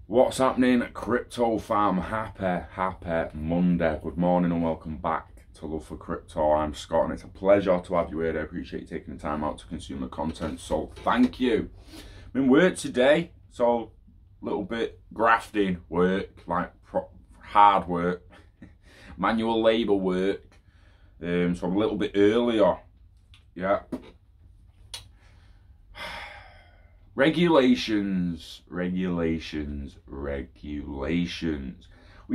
What's happening, crypto fam? Happy Monday. Good morning and welcome back to Love for Crypto. I'm Scott and it's a pleasure to have you here. I appreciate you taking the time out to consume the content, so thank you. I'm in work today, so a little bit grafting work, like hard work, manual labour work, so I'm a little bit earlier. Yeah. Regulations. We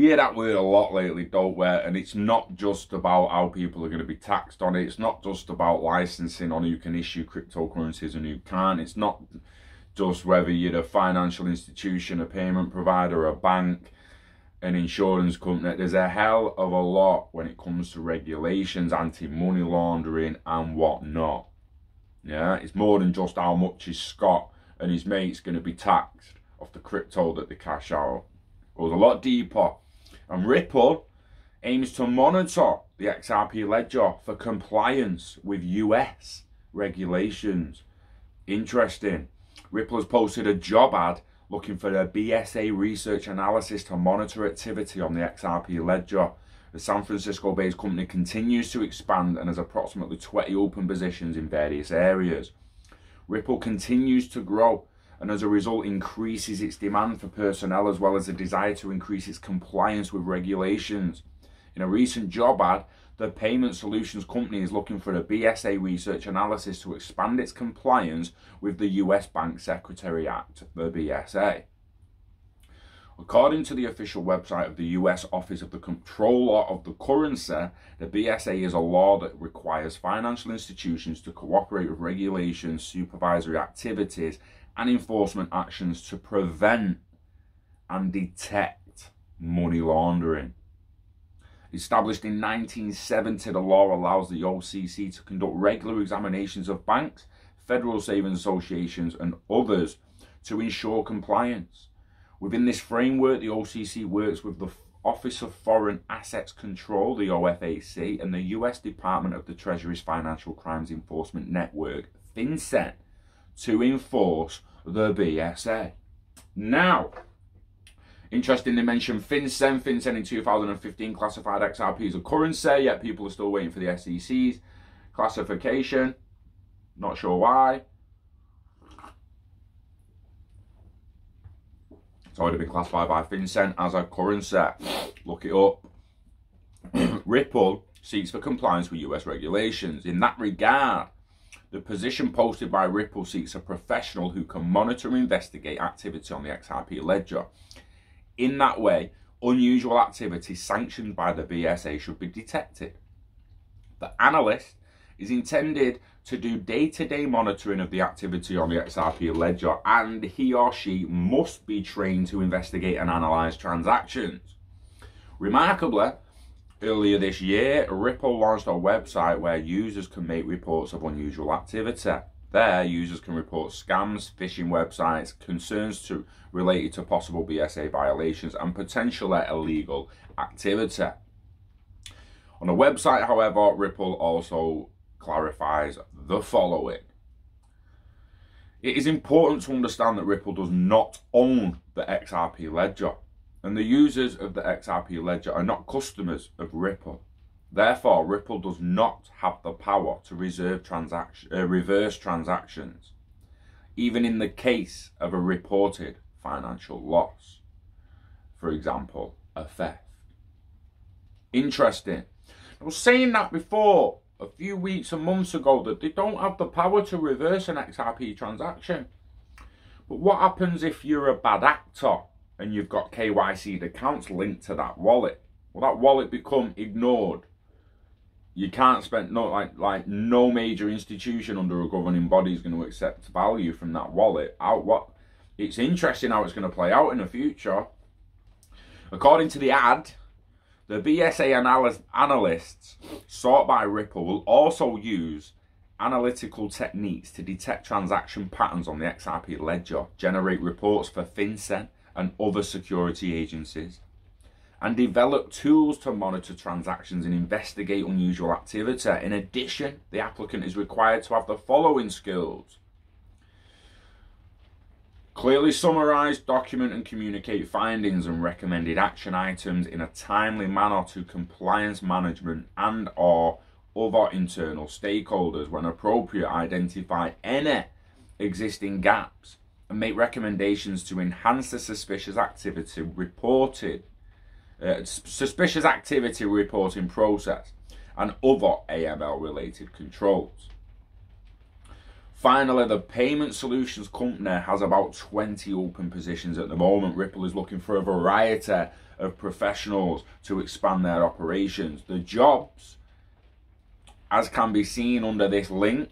hear that word a lot lately, don't we? And it's not just about how people are going to be taxed on it. It's not just about licensing on who can issue cryptocurrencies and who can't. It's not just whether you're a financial institution, a payment provider, a bank, an insurance company. There's a hell of a lot when it comes to regulations, anti-money laundering and whatnot. Yeah, it's more than just how much is Scott and his mates going to be taxed off the crypto that they cash out. It goes a lot deeper. And Ripple aims to monitor the XRP Ledger for compliance with US regulations. Interesting. Ripple has posted a job ad looking for a BSA research analysis to monitor activity on the XRP Ledger. The San Francisco-based company continues to expand and has approximately 20 open positions in various areas. Ripple continues to grow and as a result increases its demand for personnel as well as a desire to increase its compliance with regulations. In a recent job ad, the payment solutions company is looking for a BSA research analysis to expand its compliance with the US Bank Secrecy Act, the BSA. According to the official website of the US Office of the Comptroller of the Currency, the BSA is a law that requires financial institutions to cooperate with regulations, supervisory activities, and enforcement actions to prevent and detect money laundering. Established in 1970, the law allows the OCC to conduct regular examinations of banks, federal savings associations, and others to ensure compliance. Within this framework, the OCC works with the Office of Foreign Assets Control, the OFAC, and the US Department of the Treasury's Financial Crimes Enforcement Network, FinCEN, to enforce the BSA. Now, interestingly mentioned FinCEN. FinCEN in 2015 classified XRP as a currency, yet people are still waiting for the SEC's classification. Not sure why. It's already been classified by FinCEN as a currency. Look it up. Ripple seeks for compliance with US regulations. In that regard, the position posted by Ripple seeks a professional who can monitor and investigate activity on the XRP Ledger. In that way, unusual activity sanctioned by the BSA should be detected. The analyst is intended to do day-to-day monitoring of the activity on the XRP Ledger, and he or she must be trained to investigate and analyze transactions. Remarkably, earlier this year, Ripple launched a website where users can make reports of unusual activity. There, users can report scams, phishing websites, concerns related to possible BSA violations, and potentially illegal activity. On the website, however, Ripple also clarifies the following. It is important to understand that Ripple does not own the XRP Ledger, and the users of the XRP Ledger are not customers of Ripple. Therefore, Ripple does not have the power to reverse transactions, even in the case of a reported financial loss. For example, a theft. Interesting. I was saying that before, a few weeks and months ago, that they don't have the power to reverse an XRP transaction. But what happens if you're a bad actor and you've got KYC'd accounts linked to that wallet? Will that wallet become ignored? You can't spend, no major institution under a governing body is going to accept value from that wallet. It's interesting how it's going to play out in the future. According to the ad, the BSA analysts sought by Ripple will also use analytical techniques to detect transaction patterns on the XRP Ledger, generate reports for FinCEN and other security agencies, and develop tools to monitor transactions and investigate unusual activity. In addition, the applicant is required to have the following skills: Clearly summarize, document and communicate findings and recommended action items in a timely manner to compliance management and or other internal stakeholders. When appropriate, identify any existing gaps and make recommendations to enhance the suspicious activity reporting process and other AML related controls. Finally, the payment solutions company has about 20 open positions at the moment. Ripple is looking for a variety of professionals to expand their operations. The jobs, as can be seen under this link,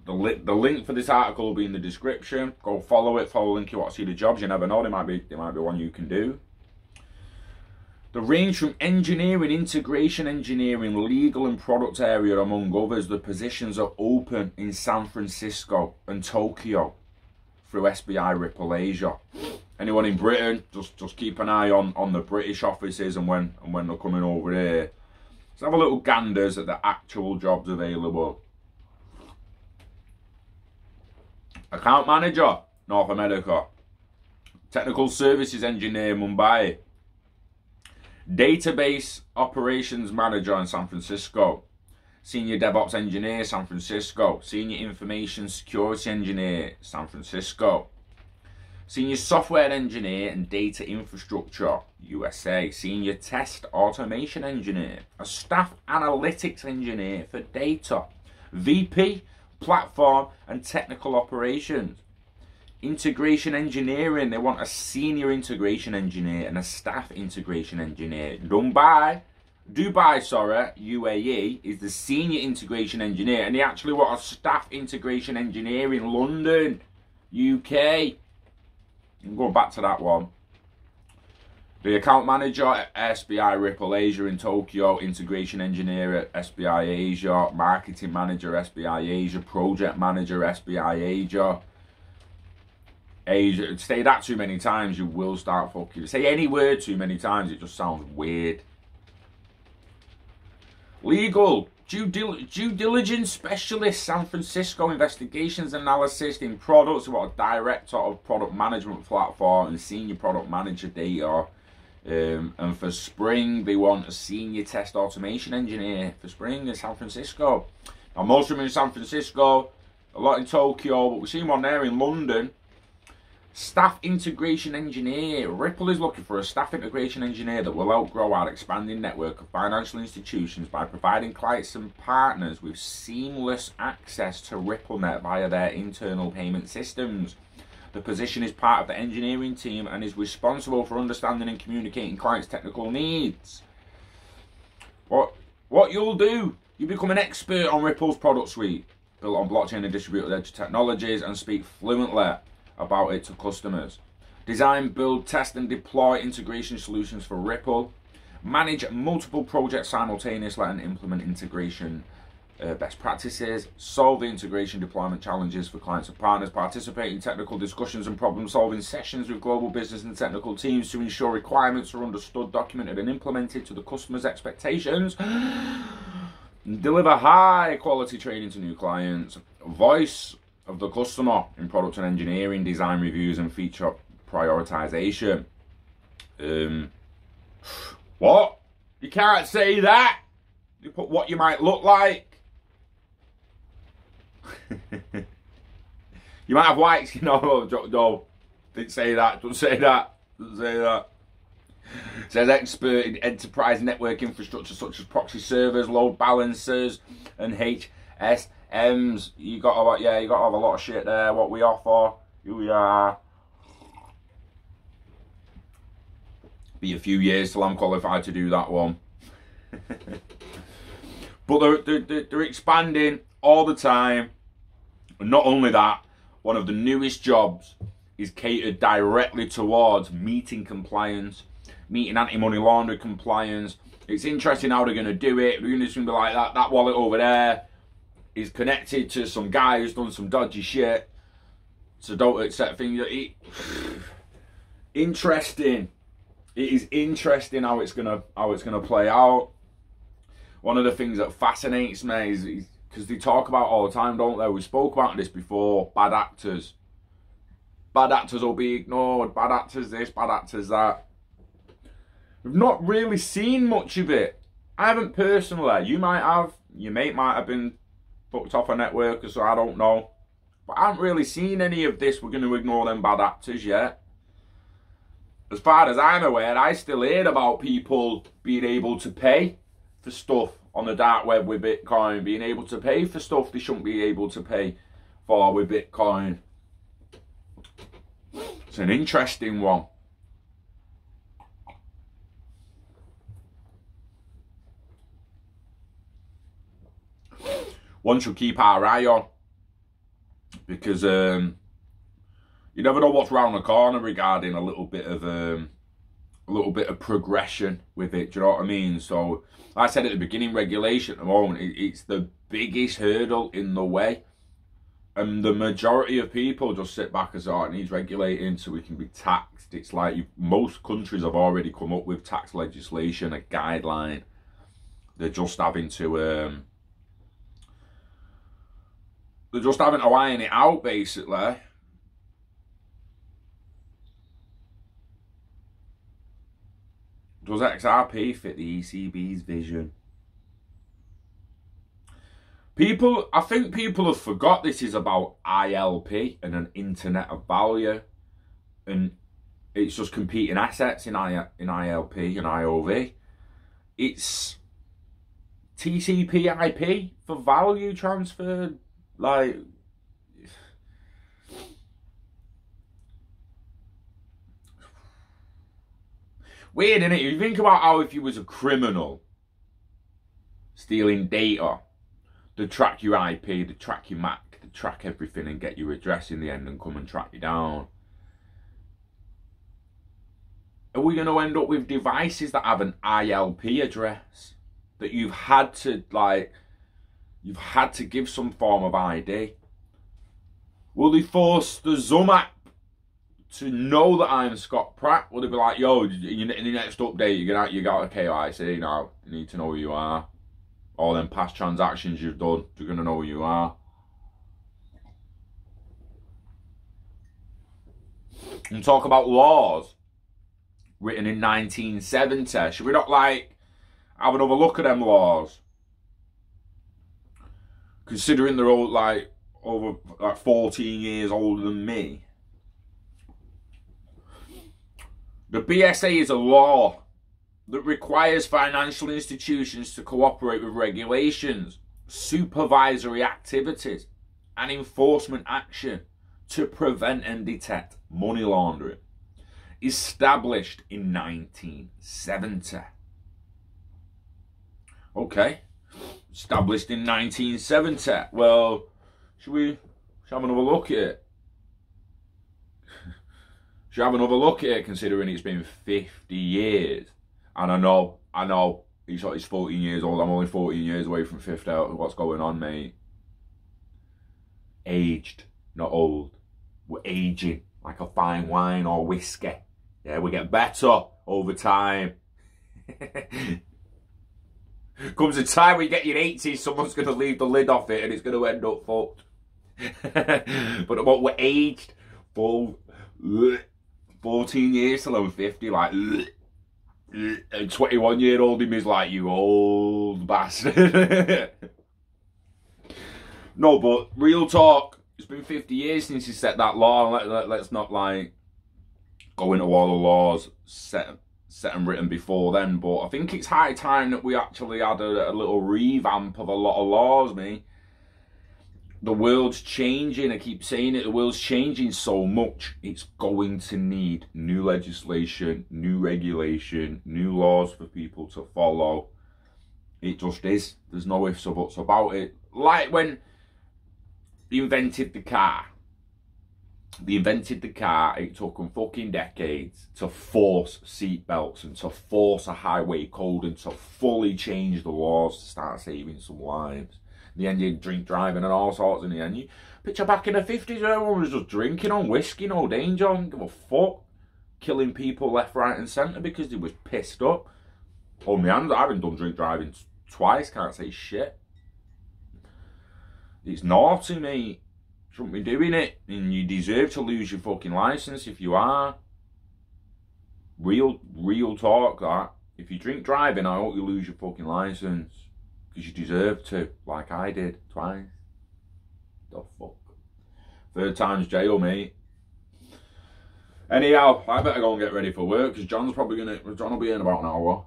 the link for this article will be in the description. Go follow it, follow the link. You want to see the jobs, you never know, there might be one you can do. They range from engineering, integration engineering, legal and product area, among others. The positions are open in San Francisco and Tokyo through SBI Ripple Asia. Anyone in Britain, just keep an eye on the British offices and when they're coming over here. Let's have a little ganders at the actual jobs available. Account Manager, North America. Technical Services Engineer, Mumbai. Database Operations Manager in San Francisco. Senior DevOps Engineer, San Francisco. Senior Information Security Engineer, San Francisco. Senior Software Engineer and Data Infrastructure, USA. Senior Test Automation Engineer. A Staff Analytics Engineer for Data. VP, Platform and Technical Operations. Integration Engineering, they want a Senior Integration Engineer and a Staff Integration Engineer. Dubai, UAE, is the Senior Integration Engineer, and they actually want a Staff Integration Engineer in London, UK. I'm going back to that one. The Account Manager at SBI Ripple Asia in Tokyo, Integration Engineer at SBI Asia, Marketing Manager SBI Asia, Project Manager SBI Asia. Say that too many times, you will start fucking. Say any word too many times, it just sounds weird. Legal, due diligence specialist, San Francisco, investigations analysis in products. What a director of product management platform and senior product manager data. And for Spring, they want a senior test automation engineer for Spring in San Francisco. Now, most of them in San Francisco, a lot in Tokyo, but we've seen one there in London. Staff Integration Engineer. Ripple is looking for a Staff Integration Engineer that will help grow our expanding network of financial institutions by providing clients and partners with seamless access to RippleNet via their internal payment systems. The position is part of the engineering team and is responsible for understanding and communicating clients' technical needs. What you'll do, you become an expert on Ripple's product suite, built on blockchain and distributed ledger technologies, and speak fluently about it to customers. Design, build, test and deploy integration solutions for Ripple. Manage multiple projects simultaneously and implement integration best practices. Solve the integration deployment challenges for clients and partners. Participate in technical discussions and problem solving sessions with global business and technical teams to ensure requirements are understood, documented and implemented to the customer's expectations. Deliver high quality training to new clients. Voice of the customer in product and engineering, design reviews and feature prioritization. What? You can't say that. You put what you might look like. You might have whites, you know. No, didn't say that. Don't say that. Don't say that. It says expert in enterprise network infrastructure such as proxy servers, load balancers, and HSMs. You got to, yeah, you got to have a lot of shit there. What we offer, who we are. Be a few years till I'm qualified to do that one. But they're expanding all the time. And not only that, one of the newest jobs is catered directly towards meeting compliance, meeting anti-money laundering compliance. It's interesting how they're going to do it. They're going to be like that wallet over there is connected to some guy who's done some dodgy shit. So don't accept things. Interesting. It is interesting how it's gonna play out. One of the things that fascinates me is because they talk about all the time, don't they? We spoke about this before. Bad actors. Bad actors will be ignored. Bad actors this, bad actors that. We've not really seen much of it. I haven't personally. You might have. Your mate might have been fucked off a network or so, I don't know. But I haven't really seen any of this. We're going to ignore them bad actors yet. As far as I'm aware, I still hear about people being able to pay for stuff on the dark web with Bitcoin. Being able to pay for stuff they shouldn't be able to pay for with Bitcoin. It's an interesting one. One should keep our eye on, because you never know what's round the corner regarding a little bit of progression with it. Do you know what I mean? So, like I said at the beginning, regulation at the moment, it's the biggest hurdle in the way, and the majority of people just sit back and say, "Oh, it needs regulating so we can be taxed." It's like most countries have already come up with tax legislation, a guideline. They're just having to iron it out, basically. Does XRP fit the ECB's vision? I think people have forgot this is about ILP and an internet of value, and it's just competing assets in ILP and IOV. It's TCP/IP for value transfer. Like, weird, isn't it? You think about how if you was a criminal stealing data, they'd track your IP, they'd track your Mac, they'd track everything and get your address in the end and come and track you down. Are we going to end up with devices that have an ILP address that you've had to give some form of ID? Will they force the Zoom app to know that I'm Scott Pratt? Will they be like, yo, in the next update, you got a KYC now, you need to know who you are. All them past transactions you've done, you're going to know who you are. And talk about laws written in 1970. Should we not have another look at them laws? Considering they're all over 14 years older than me. The BSA is a law that requires financial institutions to cooperate with regulations, supervisory activities, and enforcement action to prevent and detect money laundering. Established in 1970. Okay. Established in 1970. Well, should we have another look at it? Should have another look at it, considering it's been 50 years. And I know, he's 14 years old. I'm only 14 years away from 50. What's going on, mate? Aged, not old. We're aging like a fine wine or whiskey. Yeah, we get better over time. Comes a time when you get your 80s, someone's going to leave the lid off it and it's going to end up fucked. But we're aged for 14 years till I'm 50, like, and 21-year-old him is like, you old bastard. No, but real talk, it's been 50 years since he set that law. Let's not go into all the laws set and written before then, but I think it's high time that we actually had a little revamp of a lot of laws, mate. The world's changing, I keep saying it, the world's changing so much, it's going to need new legislation, new regulation, new laws for people to follow. It just is. There's no ifs or buts about it. Like when they invented the car. It took them fucking decades to force seatbelts and to force a highway code and to fully change the laws to start saving some lives. In the end, you drink driving and all sorts. In the end, you picture back in the 50s where everyone was just drinking on whiskey, no danger, didn't give a fuck. Killing people left, right and centre because they was pissed up. On my hands, I haven't done drink driving twice, can't say shit. It's naughty, mate. Shouldn't be doing it, and you deserve to lose your fucking license if you are. Real talk, that. If you drink driving, I hope you lose your fucking license. Because you deserve to, like I did, twice. The fuck? 3rd time's jail, mate. Anyhow, I better go and get ready for work, because John will be in about an hour.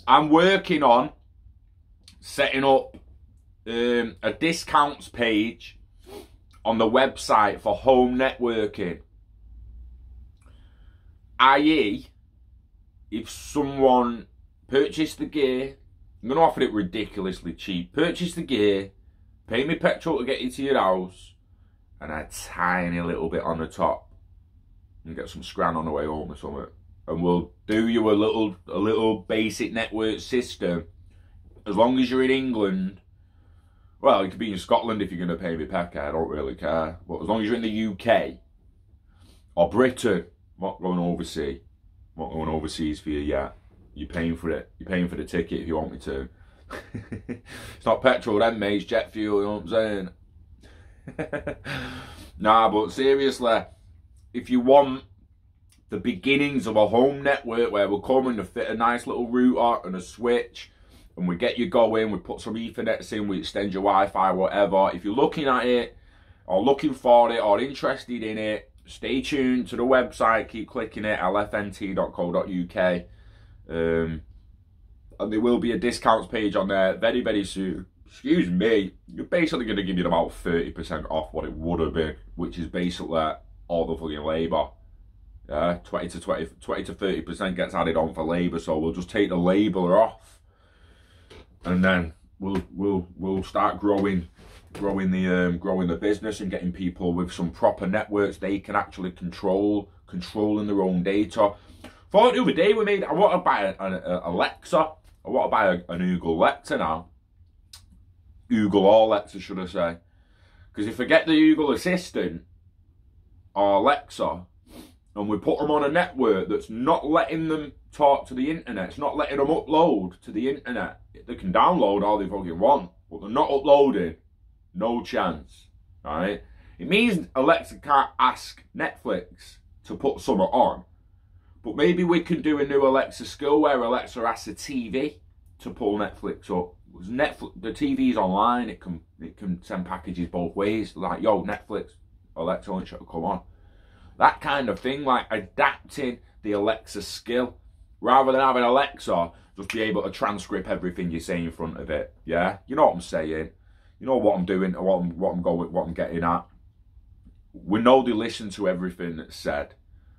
I'm working on setting up a discounts page on the website for home networking. i.e., if someone purchased the gear, I'm going to offer it ridiculously cheap. Purchase the gear, pay me petrol to get you to your house, and a tiny little bit on the top. And get some scran on the way home or something. And we'll do you a little basic network system. As long as you're in England, well, you could be in Scotland if you're going to pay me pecker, I don't really care. But as long as you're in the UK or Britain, I'm not going overseas. I'm not going overseas for you yet. You're paying for it. You're paying for the ticket if you want me to. It's not petrol then, mate. It's jet fuel, you know what I'm saying? Nah, but seriously, if you want the beginnings of a home network where we'll come and fit a nice little router and a switch, and we get you going, we put some Ethernets in, we extend your Wi-Fi, whatever. If you're looking at it, or looking for it, or interested in it, stay tuned to the website, keep clicking it, lfnt.co.uk. And there will be a discounts page on there very, very soon. Excuse me, you're basically going to give you about 30% off what it would have been, which is basically all the fucking labour. Yeah, 20 to 30% gets added on for labour, so we'll just take the labour off, and then we'll start growing the business and getting people with some proper networks they can actually controlling their own data. For the other day I want to buy an Alexa. I want to buy an Google Alexa now. Google or Alexa, should I say? Because if I get the Google Assistant or Alexa, and we put them on a network that's not letting them talk to the internet, it's not letting them upload to the internet. They can download all they fucking want, but they're not uploading. No chance, right? It means Alexa can't ask Netflix to put something on. But maybe we can do a new Alexa skill where Alexa asks the TV to pull Netflix up. The TV's online, it can send packages both ways. Like, yo, Netflix, Alexa, why don't you come on? That kind of thing, like adapting the Alexa skill. Rather than having Alexa just be able to transcribe everything you say in front of it. Yeah? You know what I'm saying? You know what I'm doing, what I'm getting at. We know they listen to everything that's said.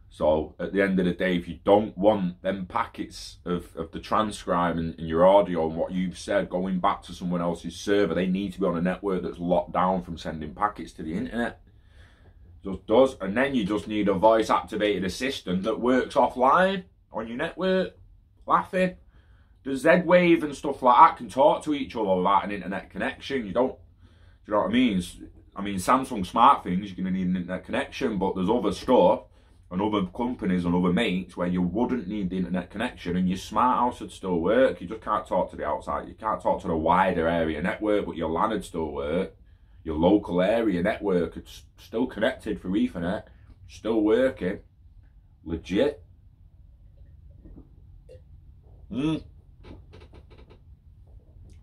So at the end of the day, if you don't want them packets of the transcribe and your audio and what you've said going back to someone else's server, they need to be on a network that's locked down from sending packets to the internet. Just does. And then you just need a voice activated assistant that works offline on your network. Laughing. The Z-Wave and stuff like that can talk to each other without an internet connection. You know what I mean? Samsung smart things, you're going to need an internet connection, but there's other stuff and other companies and other mates where you wouldn't need the internet connection, and your smart house would still work. You just can't talk to the outside. You can't talk to the wider area network, but your LAN would still work. Your local area network is still connected through Ethernet, still working. Legit.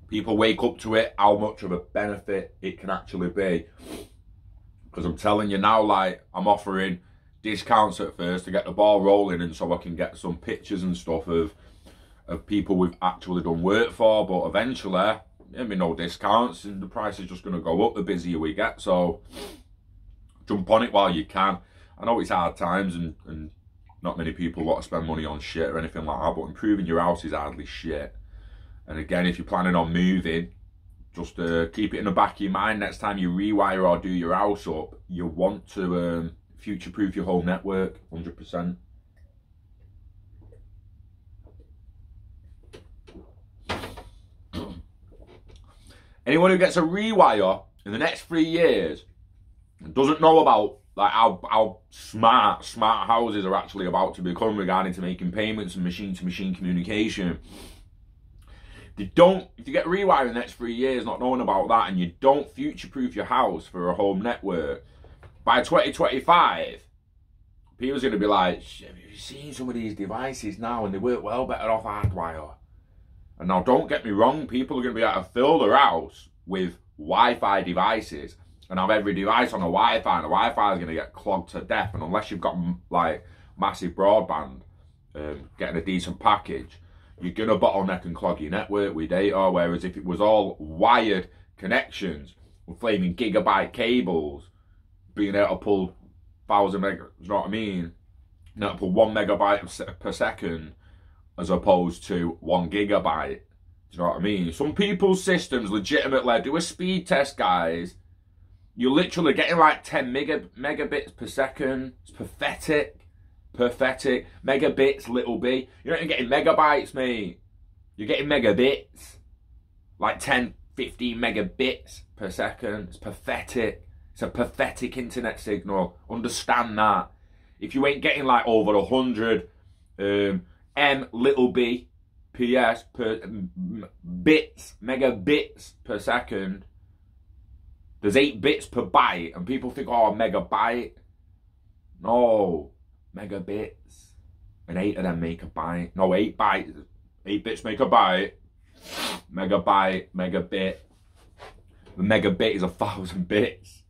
People wake up to it, how much of a benefit it can actually be. Because I'm telling you now, like, I'm offering discounts at first to get the ball rolling, and so I can get some pictures and stuff of people we've actually done work for. But eventually, there'll be no discounts, and the price is just going to go up the busier we get. So jump on it while you can. I know it's hard times, and not many people want to spend money on shit or anything like that, but improving your house is hardly shit. And again, if you're planning on moving, just keep it in the back of your mind. Next time you rewire or do your house up, you want to future-proof your whole network, 100%. Anyone who gets a rewire in the next 3 years and doesn't know about like how smart houses are actually about to become regarding to making payments and machine-to-machine communication. If you get rewired in the next 3 years not knowing about that, and you don't future-proof your house for a home network, by 2025, people's going to be like, have you seen some of these devices now, and they work well better off hardwire. And now, don't get me wrong, people are going to be able to fill their house with Wi-Fi devices and have every device on a Wi-Fi, and the Wi-Fi is going to get clogged to death. And unless you've got like massive broadband, getting a decent package, you're going to bottleneck and clog your network with data. Whereas if it was all wired connections with flaming gigabyte cables, being able to pull 1,000 meg, you know what I mean? Now pull 1 megabyte per second as opposed to 1 gigabyte. Do you know what I mean? Some people's systems legitimately do a speed test, guys. You're literally getting like 10 megabits per second. It's pathetic. Pathetic. Megabits, little b. You're not getting megabytes, mate. You're getting megabits. Like 10, 15 megabits per second. It's pathetic. It's a pathetic internet signal. Understand that. If you ain't getting like over 100 m ps per bits, megabits per second, there's 8 bits per byte, and people think, oh, a megabyte. No, megabits. And 8 of them make a byte. No, 8 bytes. 8 bits make a byte. Megabyte, megabit. The megabit is 1,000 bits.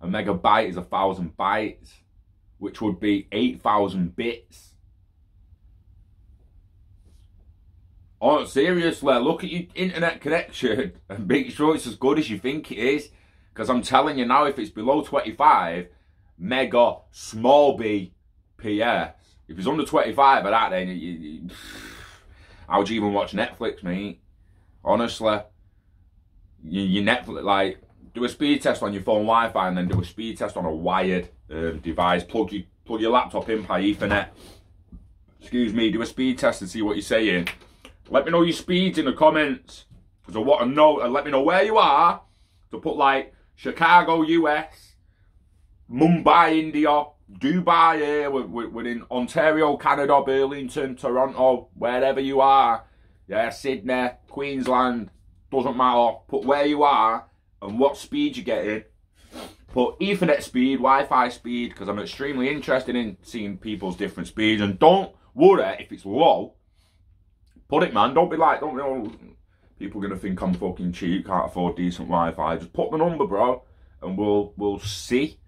A megabyte is 1,000 bytes, which would be 8,000 bits. Oh, seriously, look at your internet connection and make sure it's as good as you think it is. Because I'm telling you now, if it's below 25 mega small b ps, if it's under 25 of that, then how do you even watch Netflix, mate? Honestly, you Netflix, like, do a speed test on your phone Wi-Fi and then do a speed test on a wired device. Plug your laptop in by Ethernet. Excuse me, do a speed test and see what you're saying. Let me know your speeds in the comments, because I want to know, and let me know where you are, to put like Chicago, US, Mumbai, India, Dubai here, we're in Ontario, Canada, Burlington, Toronto, wherever you are. Yeah, Sydney, Queensland, doesn't matter. Put where you are and what speed you're getting. Put Ethernet speed, Wi-Fi speed, because I'm extremely interested in seeing people's different speeds. And don't worry if it's low. Put it, man. Don't be like, don't know. People are going to think I'm fucking cheap, can't afford decent Wi-Fi. Just put the number, bro, and we'll see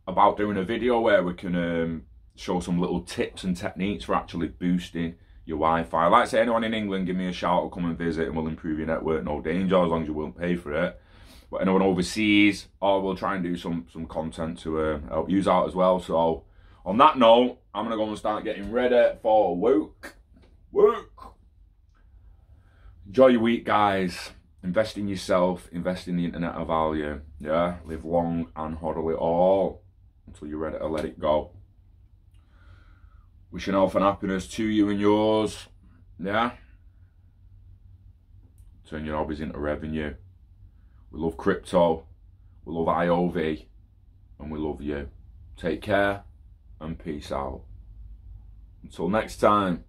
about doing a video where we can show some little tips and techniques for actually boosting your Wi-Fi. Like I say, anyone in England, give me a shout or come and visit, and we'll improve your network, no danger, as long as you won't pay for it. But anyone overseas, we'll try and do some content to help you out as well. So on that note, I'm going to go and start getting ready for work. Enjoy your week, guys. Invest in yourself, invest in the internet of value. Yeah, live long and hodl it all until you're ready to let it go. Wishing health and happiness to you and yours. Yeah. Turn your hobbies into revenue. We love crypto, we love IOV, and we love you. Take care and peace out. Until next time.